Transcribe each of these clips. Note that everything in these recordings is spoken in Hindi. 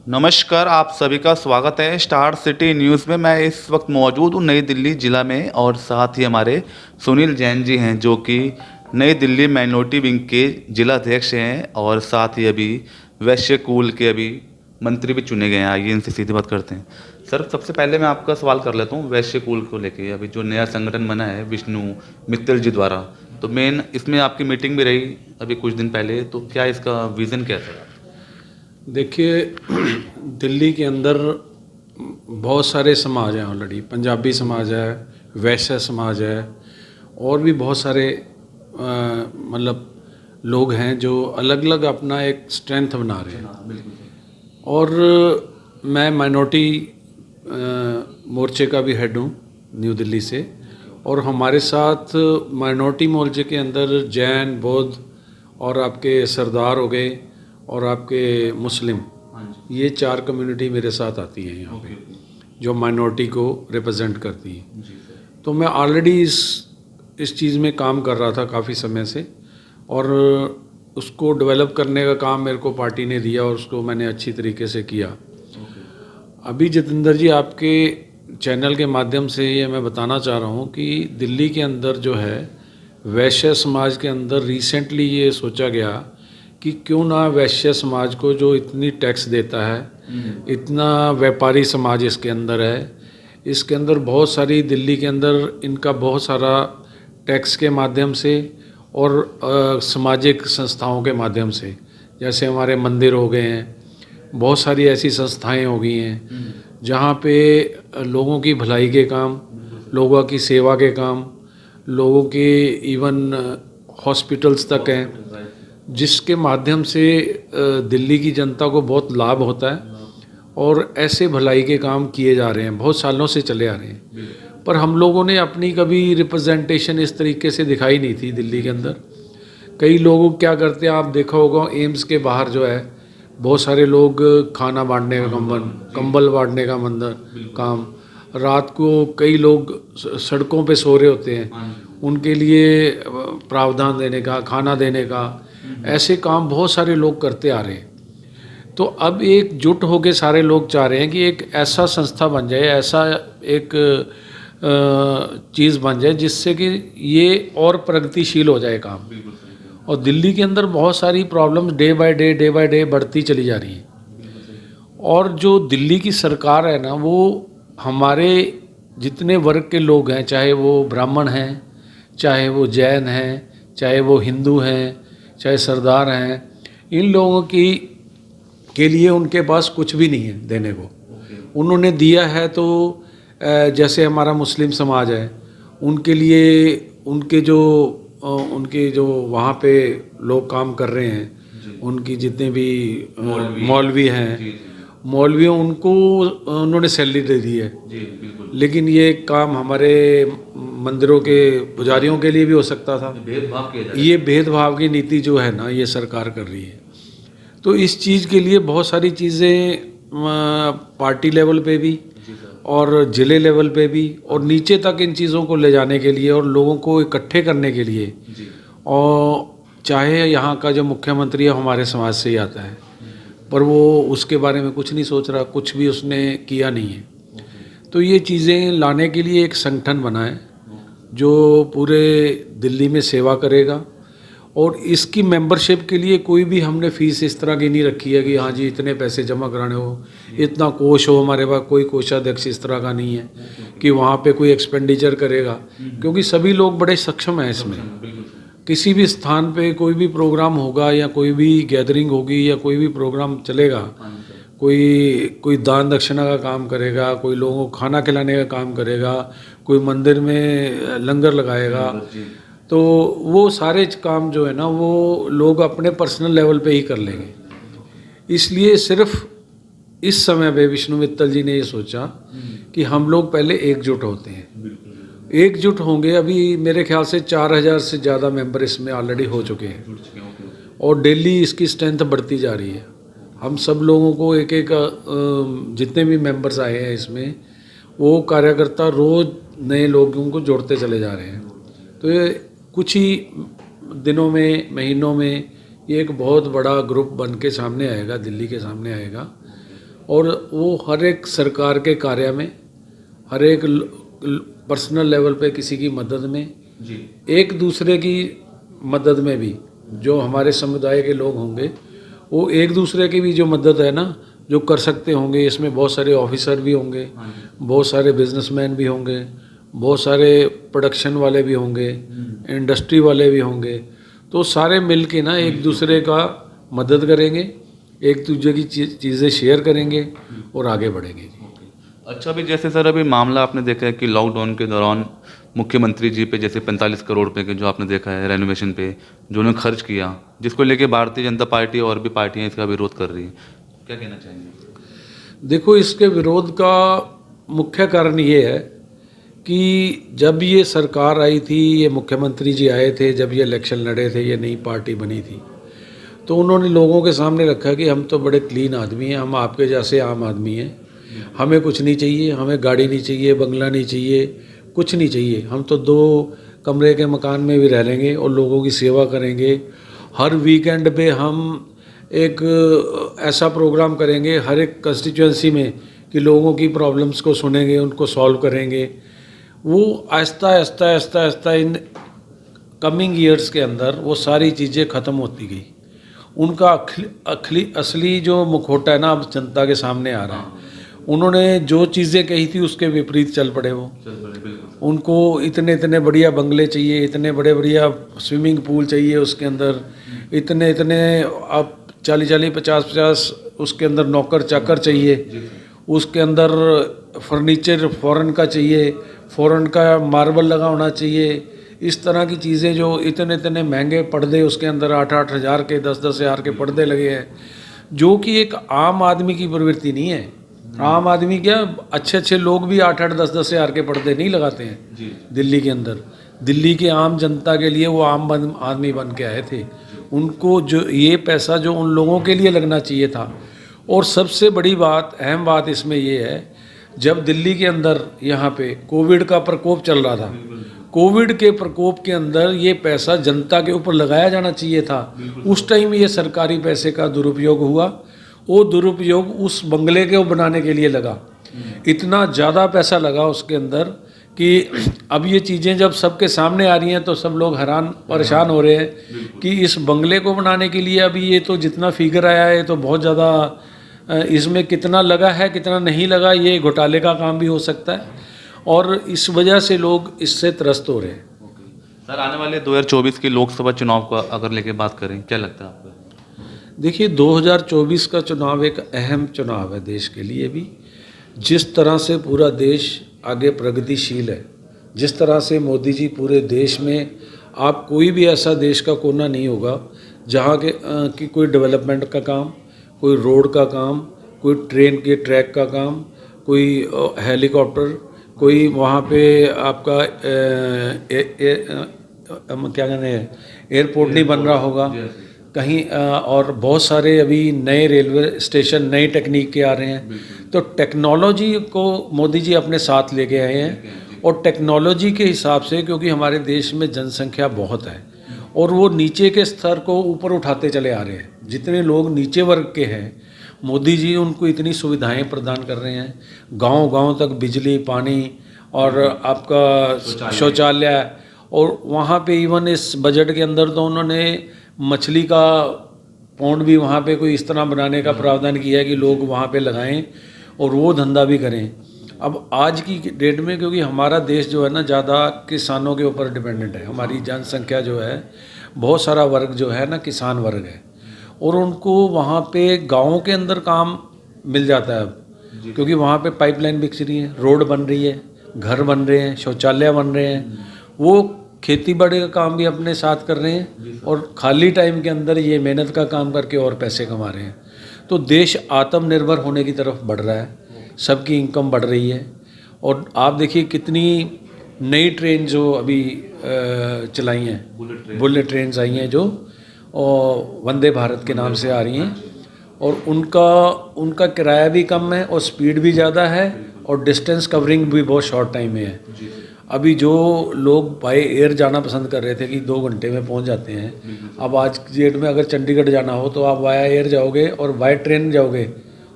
नमस्कार, आप सभी का स्वागत है स्टार सिटी न्यूज़ में। मैं इस वक्त मौजूद हूँ नई दिल्ली ज़िला में और साथ ही हमारे सुनील जैन जी हैं जो कि नई दिल्ली माइनॉरिटी विंग के जिला अध्यक्ष हैं और साथ ही अभी वैश्य कुल के अभी मंत्री भी चुने गए हैं। आइए इनसे सीधी बात करते हैं। सर, सबसे पहले मैं आपका सवाल कर लेता हूँ वैश्य कुल को लेके। अभी जो नया संगठन बना है विष्णु मित्तल जी द्वारा, तो मेन इसमें आपकी मीटिंग भी रही अभी कुछ दिन पहले, तो क्या इसका विज़न क्या था? देखिए, दिल्ली के अंदर बहुत सारे समाज हैं ऑलरेडी। पंजाबी समाज है, वैश्य समाज है, और भी बहुत सारे मतलब लोग हैं जो अलग अलग अपना एक स्ट्रेंथ बना रहे हैं। और मैं माइनॉरिटी मोर्चे का भी हेड हूँ न्यू दिल्ली से। और हमारे साथ माइनॉरिटी मोर्चे के अंदर जैन, बौद्ध और आपके सरदार हो गए और आपके मुस्लिम, ये 4 कम्युनिटी मेरे साथ आती हैं यहाँ पे, जो माइनॉरिटी को रिप्रेजेंट करती हैं। तो मैं ऑलरेडी इस चीज़ में काम कर रहा था काफ़ी समय से, और उसको डेवलप करने का काम मेरे को पार्टी ने दिया और उसको मैंने अच्छी तरीके से किया। अभी जितेंद्र जी, आपके चैनल के माध्यम से ये मैं बताना चाह रहा हूँ कि दिल्ली के अंदर जो है वैश्य समाज के अंदर रिसेंटली ये सोचा गया कि क्यों ना वैश्य समाज को, जो इतनी टैक्स देता है, इतना व्यापारी समाज इसके अंदर है, इसके अंदर बहुत सारी दिल्ली के अंदर इनका बहुत सारा टैक्स के माध्यम से और सामाजिक संस्थाओं के माध्यम से, जैसे हमारे मंदिर हो गए हैं, बहुत सारी ऐसी संस्थाएं हो गई हैं जहाँ पे लोगों की भलाई के काम, लोगों की सेवा के काम, लोगों के इवन हॉस्पिटल्स तक हैं, जिसके माध्यम से दिल्ली की जनता को बहुत लाभ होता है। और ऐसे भलाई के काम किए जा रहे हैं, बहुत सालों से चले आ रहे हैं। पर हम लोगों ने अपनी कभी रिप्रेजेंटेशन इस तरीके से दिखाई नहीं थी दिल्ली के अंदर। कई लोग क्या करते हैं, आप देखा होगा एम्स के बाहर जो है बहुत सारे लोग खाना बांटने का कंबल बांटने का काम, रात को कई लोग सड़कों पे सो रहे होते हैं, उनके लिए प्रावधान देने का, खाना देने का, ऐसे काम बहुत सारे लोग करते आ रहे हैं। तो अब एकजुट होकर सारे लोग चाह रहे हैं कि एक ऐसा संस्था बन जाए, ऐसा एक चीज़ बन जाए जिससे कि ये और प्रगतिशील हो जाए काम। और दिल्ली के अंदर बहुत सारी प्रॉब्लम्स डे बाय डे बढ़ती चली जा रही हैं। और जो दिल्ली की सरकार है ना, वो हमारे जितने वर्ग के लोग हैं, चाहे वो ब्राह्मण हैं, चाहे वो जैन हैं, चाहे वो हिंदू हैं, चाहे सरदार हैं, इन लोगों की के लिए उनके पास कुछ भी नहीं है देने को। उन्होंने दिया है तो जैसे हमारा मुस्लिम समाज है, उनके लिए उनके जो वहाँ पे लोग काम कर रहे हैं, उनकी जितने भी मौलवी हैं, मौलवियों उनको उन्होंने सैलरी दे दी है। लेकिन ये काम हमारे मंदिरों के पुजारियों के लिए भी हो सकता था। ये भेदभाव की नीति जो है ना, ये सरकार कर रही है। तो इस चीज़ के लिए बहुत सारी चीज़ें पार्टी लेवल पे भी और ज़िले लेवल पे भी और नीचे तक इन चीज़ों को ले जाने के लिए और लोगों को इकट्ठे करने के लिए, और चाहे यहाँ का जो मुख्यमंत्री है हमारे समाज से ही आता है, पर वो उसके बारे में कुछ नहीं सोच रहा, कुछ भी उसने किया नहीं है। तो ये चीज़ें लाने के लिए एक संगठन बना है जो पूरे दिल्ली में सेवा करेगा। और इसकी मेंबरशिप के लिए कोई भी हमने फ़ीस इस तरह की नहीं रखी है कि हाँ जी इतने पैसे जमा कराने हो, इतना कोष हो। हमारे पास कोई कोषाध्यक्ष इस तरह का नहीं है कि वहाँ पे कोई एक्सपेंडिचर करेगा, क्योंकि सभी लोग बड़े सक्षम हैं इसमें। किसी भी स्थान पे कोई भी प्रोग्राम होगा या कोई भी गैदरिंग होगी या कोई भी प्रोग्राम चलेगा, कोई दान दक्षिणा का काम करेगा, कोई लोगों को खाना खिलाने का काम करेगा, कोई मंदिर में लंगर लगाएगा, तो वो सारे काम जो है ना वो लोग अपने पर्सनल लेवल पे ही कर लेंगे। इसलिए सिर्फ इस समय पे विष्णु मित्तल जी ने ये सोचा कि हम लोग पहले एकजुट होते हैं, एकजुट होंगे। अभी मेरे ख्याल से 4000 से ज़्यादा मेंबर इसमें ऑलरेडी हो चुके हैं और डेली इसकी स्ट्रेंथ बढ़ती जा रही है। हम सब लोगों को एक एक जितने भी मेंबर्स आए हैं इसमें, वो कार्यकर्ता रोज़ नए लोगों को जोड़ते चले जा रहे हैं। तो ये कुछ ही दिनों में, महीनों में ये एक बहुत बड़ा ग्रुप बन के सामने आएगा, दिल्ली के सामने आएगा। और वो हर एक सरकार के कार्य में, हर एक पर्सनल लेवल पे किसी की मदद में, जी एक दूसरे की मदद में भी, जो हमारे समुदाय के लोग होंगे वो एक दूसरे की भी जो मदद है ना जो कर सकते होंगे, इसमें बहुत सारे ऑफिसर भी होंगे, बहुत सारे बिजनेसमैन भी होंगे, बहुत सारे प्रोडक्शन वाले भी होंगे, इंडस्ट्री वाले भी होंगे, तो सारे मिल के ना एक दूसरे का मदद करेंगे, एक दूसरे की चीज़ें शेयर करेंगे और आगे बढ़ेंगे। अच्छा, अभी जैसे सर अभी मामला आपने देखा है कि लॉकडाउन के दौरान मुख्यमंत्री जी पे जैसे 45 करोड़ रुपए के जो आपने देखा है रेनोवेशन पे जो उन्होंने खर्च किया, जिसको लेके भारतीय जनता पार्टी और भी पार्टियां इसका विरोध कर रही हैं, क्या कहना चाहेंगे? देखो, इसके विरोध का मुख्य कारण ये है कि जब ये सरकार आई थी, ये मुख्यमंत्री जी आए थे, जब ये इलेक्शन लड़े थे, ये नई पार्टी बनी थी, तो उन्होंने लोगों के सामने रखा कि हम तो बड़े क्लीन आदमी हैं, हम आपके जैसे आम आदमी हैं, हमें कुछ नहीं चाहिए, हमें गाड़ी नहीं चाहिए, बंगला नहीं चाहिए, कुछ नहीं चाहिए, हम तो 2 कमरे के मकान में भी रह लेंगे और लोगों की सेवा करेंगे। हर वीकेंड पे हम एक ऐसा प्रोग्राम करेंगे हर एक कंस्टिट्यूएंसी में कि लोगों की प्रॉब्लम्स को सुनेंगे, उनको सॉल्व करेंगे। वो Aahista Aahista Aahista Aahista in coming years के अंदर वो सारी चीज़ें ख़त्म होती गई। उनका असली जो मुखौटा है ना अब जनता के सामने आ रहा है। उन्होंने जो चीज़ें कही थी उसके विपरीत चल पड़े वो। उनको इतने इतने बढ़िया बंगले चाहिए, इतने बड़े बढ़िया स्विमिंग पूल चाहिए, उसके अंदर इतने इतने अब 40-40 50-50 उसके अंदर नौकर चाकर चाहिए, उसके अंदर फर्नीचर फॉरेन का चाहिए, फॉरेन का मार्बल लगा होना चाहिए, इस तरह की चीज़ें जो इतने इतने महंगे पर्दे, उसके अंदर 8-8 हज़ार के 10-10 हज़ार के पर्दे लगे हैं, जो कि एक आम आदमी की प्रवृत्ति नहीं है। आम आदमी क्या, अच्छे अच्छे लोग भी 8-8 10-10 हज़ार के पर्दे नहीं लगाते हैं दिल्ली के अंदर। दिल्ली के आम जनता के लिए वो आम आदमी बन के आए थे। उनको जो ये पैसा जो उन लोगों के लिए लगना चाहिए था। और सबसे बड़ी बात, अहम बात इसमें ये है, जब दिल्ली के अंदर यहाँ पे कोविड का प्रकोप चल रहा था, कोविड के प्रकोप के अंदर ये पैसा जनता के ऊपर लगाया जाना चाहिए था। उस टाइम ये सरकारी पैसे का दुरुपयोग हुआ। वो दुरुपयोग उस बंगले के बनाने के लिए लगा। इतना ज़्यादा पैसा लगा उसके अंदर कि अब ये चीज़ें जब सबके सामने आ रही हैं तो सब लोग हैरान परेशान हो रहे हैं कि इस बंगले को बनाने के लिए अभी ये तो जितना फिगर आया है तो बहुत ज़्यादा, इसमें कितना लगा है कितना नहीं लगा, ये घोटाले का काम भी हो सकता है और इस वजह से लोग इससे त्रस्त हो रहे हैं। सर, आने वाले 2024 की लोकसभा चुनाव का अगर लेके बात करें, क्या लगता है आपको? देखिए, 2024 का चुनाव एक अहम चुनाव है देश के लिए भी। जिस तरह से पूरा देश आगे प्रगतिशील है, जिस तरह से मोदी जी पूरे देश में, आप कोई भी ऐसा देश का कोना नहीं होगा जहाँ के कि कोई डेवलपमेंट का काम, कोई रोड का काम, कोई ट्रेन के ट्रैक का काम, कोई हेलीकॉप्टर, कोई वहाँ पे आपका क्या कहते हैं एयरपोर्ट नहीं बन रहा होगा कहीं, और बहुत सारे अभी नए रेलवे स्टेशन नई टेक्निक के आ रहे हैं। तो टेक्नोलॉजी को मोदी जी अपने साथ लेके आए हैं और टेक्नोलॉजी के हिसाब से, क्योंकि हमारे देश में जनसंख्या बहुत है और वो नीचे के स्तर को ऊपर उठाते चले आ रहे हैं। जितने लोग नीचे वर्ग के हैं, मोदी जी उनको इतनी सुविधाएं प्रदान कर रहे हैं, गांव-गांव तक बिजली, पानी और आपका शौचालय। और वहाँ पे इवन इस बजट के अंदर तो उन्होंने मछली का पौंड भी वहाँ पे कोई इस तरह बनाने का प्रावधान किया है कि लोग वहाँ पे लगाएं और वो धंधा भी करें। अब आज की डेट में, क्योंकि हमारा देश जो है ना ज़्यादा किसानों के ऊपर डिपेंडेंट है, हमारी जनसंख्या जो है, बहुत सारा वर्ग जो है ना किसान वर्ग है और उनको वहाँ पे गाँव के अंदर काम मिल जाता है अब, क्योंकि वहाँ पे पाइपलाइन बिछ रही है, रोड बन रही है, घर बन रहे हैं, शौचालय बन रहे हैं, वो खेती बाड़ी का काम भी अपने साथ कर रहे हैं और खाली टाइम के अंदर ये मेहनत का काम करके और पैसे कमा रहे हैं। तो देश आत्मनिर्भर होने की तरफ बढ़ रहा है, सबकी इनकम बढ़ रही है। और आप देखिए कितनी नई ट्रेन जो अभी चलाई हैं, बुलेट ट्रेन्स आई हैं जो वंदे भारत के नाम से आ रही हैं, और उनका किराया भी कम है और स्पीड भी ज़्यादा है और डिस्टेंस कवरिंग भी बहुत शॉर्ट टाइम में है। अभी जो लोग बाय एयर जाना पसंद कर रहे थे कि 2 घंटे में पहुंच जाते हैं, अब आज की डेट में अगर चंडीगढ़ जाना हो तो आप वाया एयर जाओगे और बाय ट्रेन जाओगे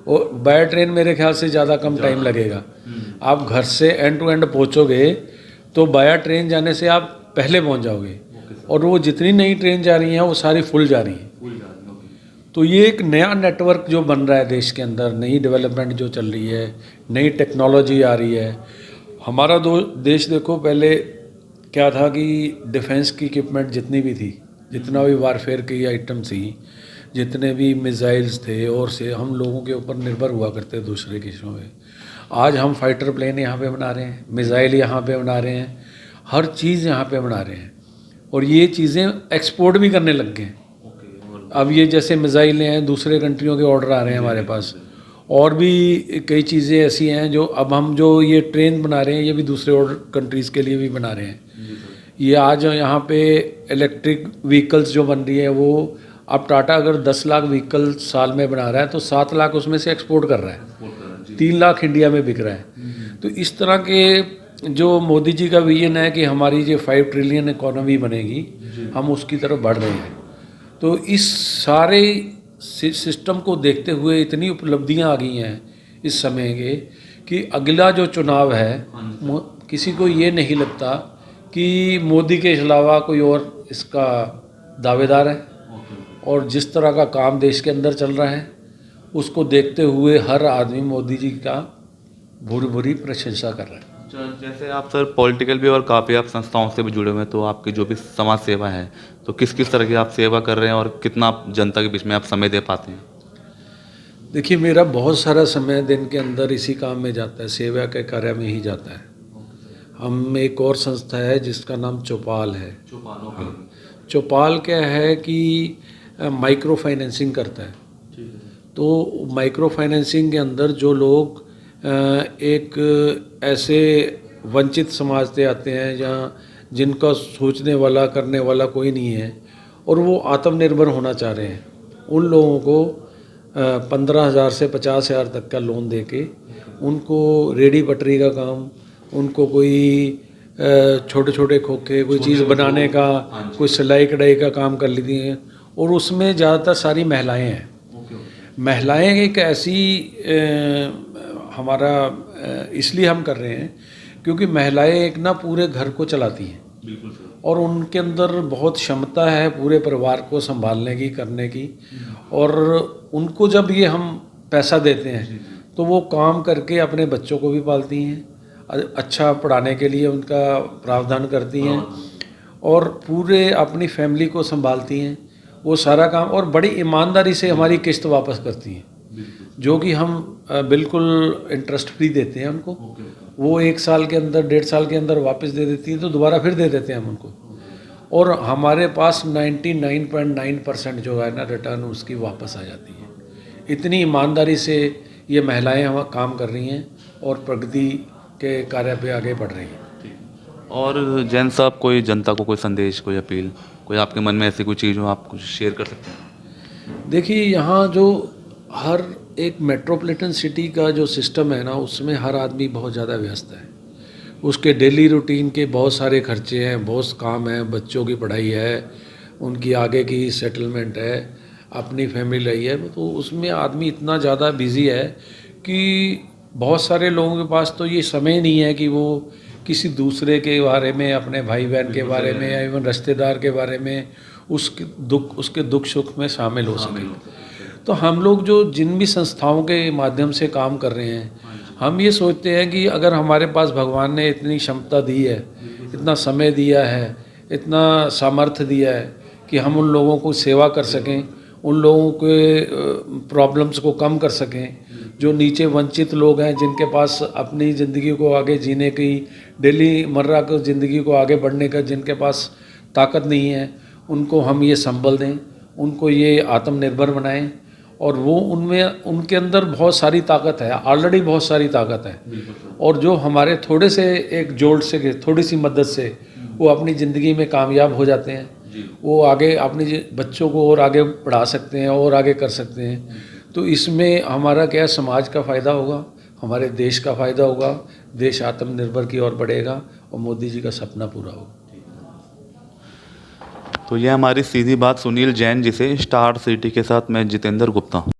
और बाय ट्रेन मेरे ख्याल से ज़्यादा कम टाइम लगेगा। आप घर से एंड टू एंड पहुँचोगे तो बाया ट्रेन जाने से आप पहले पहुँच जाओगे, और वो जितनी नई ट्रेन जा रही हैं वो सारी फुल जा रही हैं। तो ये एक नया नेटवर्क जो बन रहा है देश के अंदर, नई डेवलपमेंट जो चल रही है, नई टेक्नोलॉजी आ रही है। हमारा देश देखो, पहले क्या था कि डिफेंस की इक्विपमेंट जितनी भी थी, जितना भी वारफेयर की आइटम थी, जितने भी मिसाइल्स थे और से हम लोगों के ऊपर निर्भर हुआ करते दूसरे देशों में। आज हम फाइटर प्लेन यहाँ पे बना रहे हैं, मिसाइल यहाँ पे बना रहे हैं, हर चीज़ यहाँ पे बना रहे हैं, और ये चीज़ें एक्सपोर्ट भी करने लग गए हैं। अब ये जैसे मिसाइलें हैं, दूसरे कंट्रियों के ऑर्डर आ रहे हैं हमारे पास, और भी कई चीज़ें ऐसी हैं जो अब हम जो ये ट्रेन बना रहे हैं ये भी दूसरे और कंट्रीज़ के लिए भी बना रहे हैं। ये आज यहाँ पे इलेक्ट्रिक व्हीकल्स जो बन रही है वो, अब टाटा अगर 10 लाख व्हीकल साल में बना रहा है तो 7 लाख उसमें से एक्सपोर्ट कर रहा है, 3 लाख इंडिया में बिक रहा है। तो इस तरह के जो मोदी जी का विजन है कि हमारी जो 5 ट्रिलियन इकोनॉमी बनेगी, हम उसकी तरफ बढ़ रहे हैं। तो इस सारे सिस्टम को देखते हुए इतनी उपलब्धियां आ गई हैं इस समय के कि अगला जो चुनाव है, किसी को ये नहीं लगता कि मोदी के अलावा कोई और इसका दावेदार है। और जिस तरह का काम देश के अंदर चल रहा है उसको देखते हुए हर आदमी मोदी जी का भूरी भूरी प्रशंसा कर रहा है। जैसे आप सर पॉलिटिकल भी और काफ़ी आप संस्थाओं से भी जुड़े हुए हैं, तो आपकी जो भी समाज सेवा है तो किस किस तरह की आप सेवा कर रहे हैं और कितना आप जनता के बीच में आप समय दे पाते हैं? देखिए, मेरा बहुत सारा समय दिन के अंदर इसी काम में जाता है, सेवा के कार्य में ही जाता है। हम एक और संस्था है जिसका नाम चौपाल है। चौपाल क्या है कि माइक्रो फाइनेंसिंग करता है। तो माइक्रो फाइनेंसिंग के अंदर जो लोग एक ऐसे वंचित समाज से आते हैं जहाँ जिनका सोचने वाला करने वाला कोई नहीं है और वो आत्मनिर्भर होना चाह रहे हैं, उन लोगों को 15,000 से 50,000 तक का लोन देके उनको रेडी पटरी का काम, उनको कोई छोटे छोटे खोखे कोई चीज़ बनाने का, कोई सिलाई कढ़ाई का काम कर लेती हैं। और उसमें ज़्यादातर सारी महिलाएं हैं। महिलाएं एक ऐसी हमारा इसलिए हम कर रहे हैं क्योंकि महिलाएं एक ना पूरे घर को चलाती हैं और उनके अंदर बहुत क्षमता है पूरे परिवार को संभालने की, करने की। और उनको जब ये हम पैसा देते हैं तो वो काम करके अपने बच्चों को भी पालती हैं, अच्छा पढ़ाने के लिए उनका प्रावधान करती हैं और पूरे अपनी फैमिली को संभालती हैं, वो सारा काम। और बड़ी ईमानदारी से हमारी किस्त वापस करती हैं, जो कि हम बिल्कुल इंटरेस्ट फ्री देते हैं उनको। वो 1 साल के अंदर, 1.5 साल के अंदर वापस दे देती हैं, तो दोबारा फिर दे देते हैं हम उनको। और हमारे पास 99.9% जो है ना रिटर्न उसकी वापस आ जाती है। इतनी ईमानदारी से ये महिलाएं हम काम कर रही हैं और प्रगति के कार्य पे आगे बढ़ रही हैं। और जैन साहब, कोई जनता को कोई संदेश, कोई अपील, कोई आपके मन में ऐसी कोई चीज़ हो आप कुछ शेयर कर सकते हैं? देखिए, यहाँ जो हर एक मेट्रोपॉलिटन सिटी का जो सिस्टम है ना, उसमें हर आदमी बहुत ज़्यादा व्यस्त है। उसके डेली रूटीन के बहुत सारे खर्चे हैं, बहुत काम है, बच्चों की पढ़ाई है, उनकी आगे की सेटलमेंट है, अपनी फैमिली रही है। तो उसमें आदमी इतना ज़्यादा बिजी है कि बहुत सारे लोगों के पास तो ये समय नहीं है कि वो किसी दूसरे के बारे में, अपने भाई बहन के बारे में या इवन रिश्तेदार के बारे में उसके दुख सुख में शामिल हो सके। तो हम लोग जो जिन भी संस्थाओं के माध्यम से काम कर रहे हैं, हम ये सोचते हैं कि अगर हमारे पास भगवान ने इतनी क्षमता दी है, इतना समय दिया है, इतना सामर्थ्य दिया है कि हम उन लोगों को सेवा कर सकें, उन लोगों के प्रॉब्लम्स को कम कर सकें, जो नीचे वंचित लोग हैं, जिनके पास अपनी ज़िंदगी को आगे जीने की, डेली मर्रा की ज़िंदगी को आगे बढ़ने का जिनके पास ताकत नहीं है, उनको हम ये संबल दें, उनको ये आत्मनिर्भर बनाएं। और वो उनमें, उनके अंदर बहुत सारी ताकत है, ऑलरेडी बहुत सारी ताकत है। और जो हमारे थोड़े से एक जोड़ से, थोड़ी सी मदद से वो अपनी ज़िंदगी में कामयाब हो जाते हैं, वो आगे अपने बच्चों को और आगे पढ़ा सकते हैं और आगे कर सकते हैं। तो इसमें हमारा क्या, समाज का फ़ायदा होगा, हमारे देश का फ़ायदा होगा, देश आत्मनिर्भर की ओर बढ़ेगा और मोदी जी का सपना पूरा होगा। तो ये हमारी सीधी बात सुनील जैन जी से। स्टार सिटी के साथ मैं जितेंद्र गुप्ता।